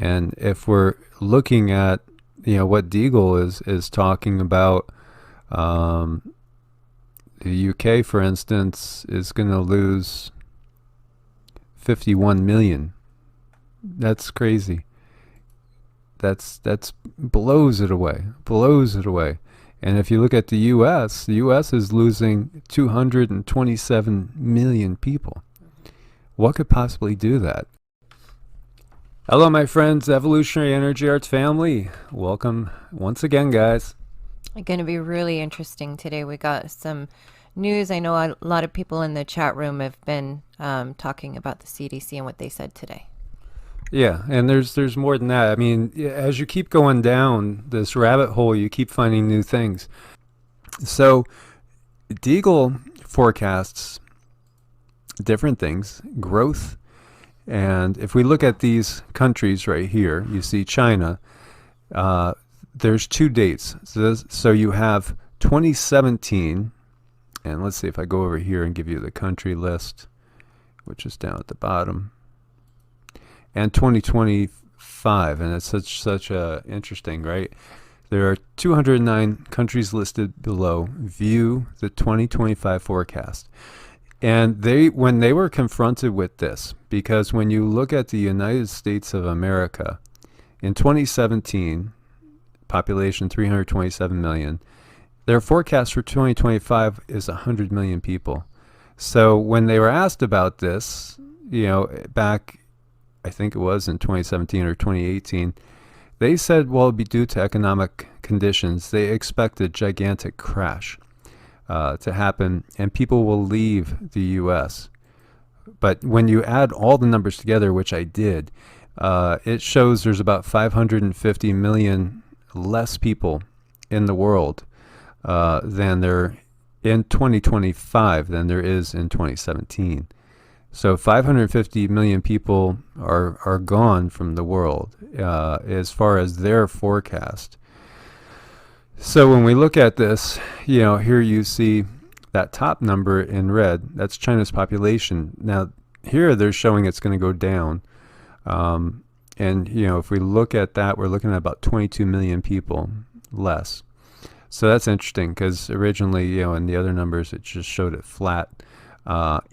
And if we're looking at, what Deagel is talking about, the UK, for instance, is going to lose 51 million. That's crazy. That's blows it away. And if you look at the US is losing 227 million people. What could possibly do that? Hello, my friends, Evolutionary Energy Arts family. Welcome once again, guys. It's going to be really interesting today. We got some news. I know a lot of people in the chat room have been talking about the CDC and what they said today. Yeah, and there's more than that. I mean, as you keep going down this rabbit hole, you keep finding new things. So Deagel forecasts different things, growth. And if we look at these countries right here, you see China. There's two dates. So you have 2017, and let's see if I go over here and give you the country list, which is down at the bottom, and 2025, and it's such a interesting, right? There are 209 countries listed below. View the 2025 forecast. And when they were confronted with this, because when you look at the United States of America, in 2017, population 327 million, their forecast for 2025 is 100 million people. So when they were asked about this, back, I think it was in 2017 or 2018, they said, well, it'd be due to economic conditions. They expect a gigantic crash to happen, and people will leave the U.S. But when you add all the numbers together, which I did, it shows there's about 550 million less people in the world than there in 2025 than there is in 2017. So 550 million people are gone from the world as far as their forecast. So when we look at this, here you see that top number in red. That's China's population. Now, here they're showing it's going to go down. And, if we look at that, we're looking at about 22 million people less. So that's interesting because originally, in the other numbers, it just showed it flat.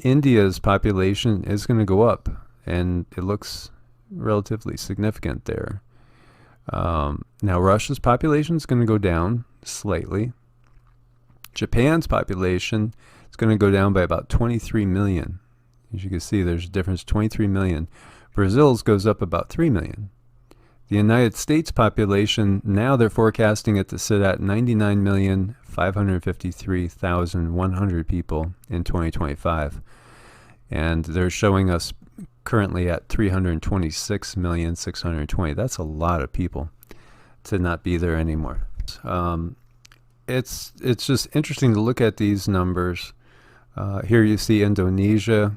India's population is going to go up, and it looks relatively significant there. Now, Russia's population is going to go down slightly. Japan's population is going to go down by about 23 million. As you can see, there's a difference, 23 million. Brazil's goes up about 3 million. The United States population, now they're forecasting it to sit at 99,553,100 people in 2025. And they're showing us currently at 326,620,000. That's a lot of people to not be there anymore. It's just interesting to look at these numbers. Here you see Indonesia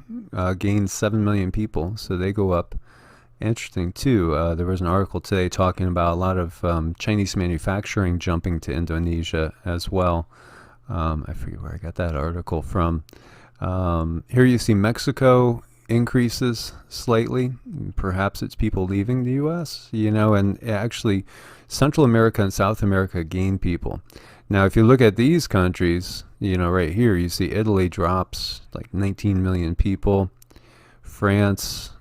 gains 7 million people, so they go up. Interesting too. There was an article today talking about a lot of Chinese manufacturing jumping to Indonesia as well. I forget where I got that article from. Here you see Mexico increases slightly. Perhaps it's people leaving the U.S., and actually Central America and South America gain people. Now, if you look at these countries, right here, you see Italy drops like 19 million people. France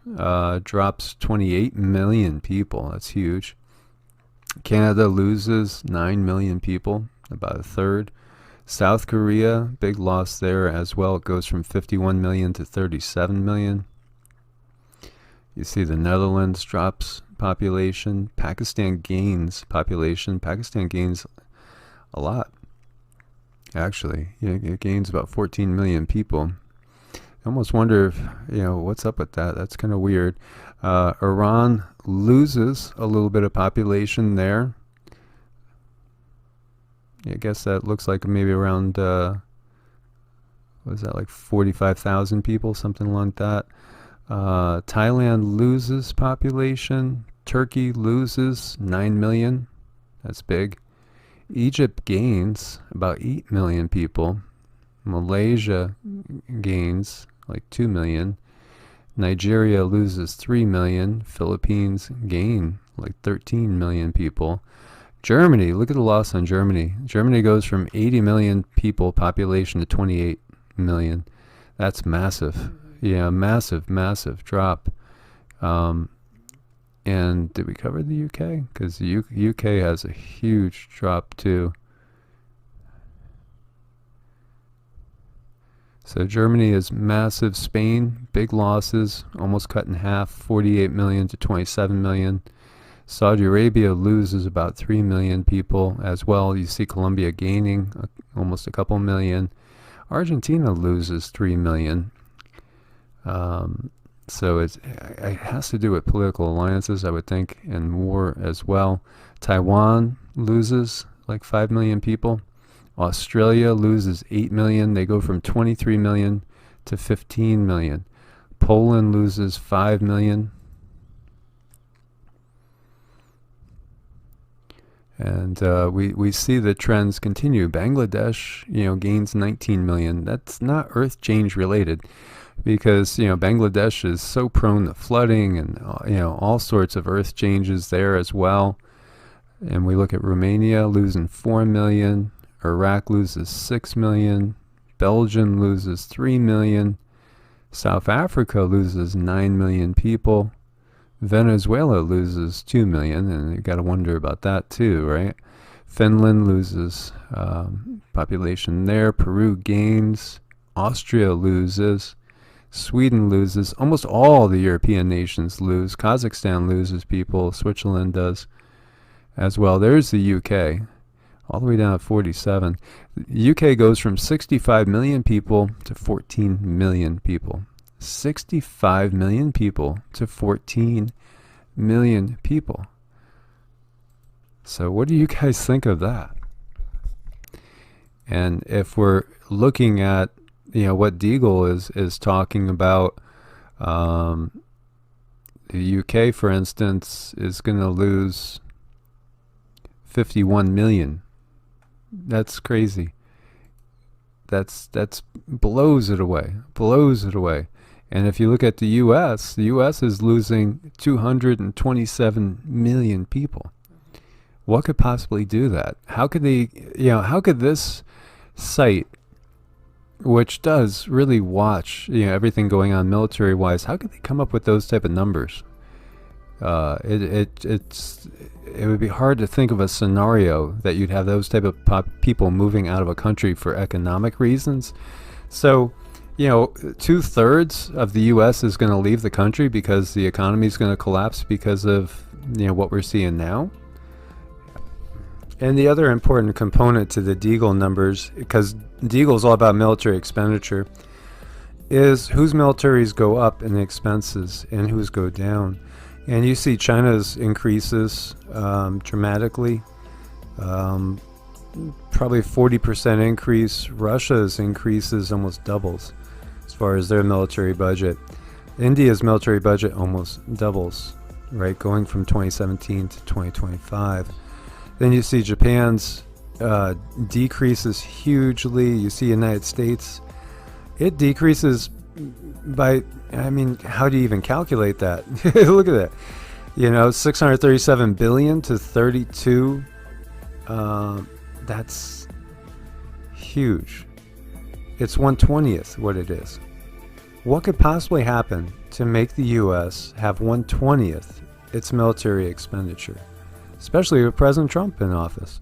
drops 28 million people. That's huge. Canada loses 9 million people, about a third. South Korea, big loss there as well. It goes from 51 million to 37 million. You see the Netherlands drops population. Pakistan gains population. Pakistan gains a lot. Actually, it gains about 14 million people. I almost wonder if, what's up with that. That's kind of weird. Iran loses a little bit of population there. I guess that looks like maybe around, what is that, like 45,000 people, something like that. Thailand loses population. Turkey loses 9 million. That's big. Egypt gains about 8 million people. Malaysia gains like 2 million. Nigeria loses 3 million. Philippines gain like 13 million people. Germany, look at the loss on Germany. Germany goes from 80 million people population to 28 million. That's massive. Yeah, massive drop. And did we cover the UK? Because the UK has a huge drop too. So Germany is massive. Spain, big losses, almost cut in half, 48 million to 27 million. Saudi Arabia loses about 3 million people as well. You see Colombia gaining almost a couple million. Argentina loses 3 million. So it has to do with political alliances, I would think, and war as well. Taiwan loses like 5 million people. Australia loses 8 million. They go from 23 million to 15 million. Poland loses 5 million. And we see the trends continue. Bangladesh, gains 19 million. That's not earth change related, because Bangladesh is so prone to flooding and all sorts of earth changes there as well. And we look at Romania losing 4 million. Iraq loses 6 million. Belgium loses 3 million. South Africa loses 9 million people. Venezuela loses 2 million, and you got to wonder about that too, right? Finland loses population there. Peru gains. Austria loses. Sweden loses. Almost all the European nations lose. Kazakhstan loses people. Switzerland does as well. There's the UK, all the way down at 47. The UK goes from 65 million people to 14 million people. 65 million people to 14 million people. So what do you guys think of that? And if we're looking at what Deagel is talking about, the UK, for instance, is going to lose 51 million. That's crazy. That's blows it away. And if you look at the U.S., the U.S. is losing 227 million people. What could possibly do that? How could they, how could this site, which does really watch, everything going on military-wise, how could they come up with those type of numbers? It would be hard to think of a scenario that you'd have those type of people moving out of a country for economic reasons. So, 2/3 of the U.S. is going to leave the country because the economy is going to collapse because of what we're seeing now. And the other important component to the Deagel numbers, because Deagel is all about military expenditure, is whose militaries go up in expenses and whose go down. And you see China's increases dramatically, probably 40% increase. Russia's increases almost doubles as far as their military budget. India's military budget almost doubles, right, going from 2017 to 2025. Then you see Japan's decreases hugely. You see United States, it decreases by, how do you even calculate that? Look at that. 637 billion to 32. That's huge. It's 1/20th what it is. What could possibly happen to make the U.S. have 1/20th its military expenditure, especially with President Trump in office?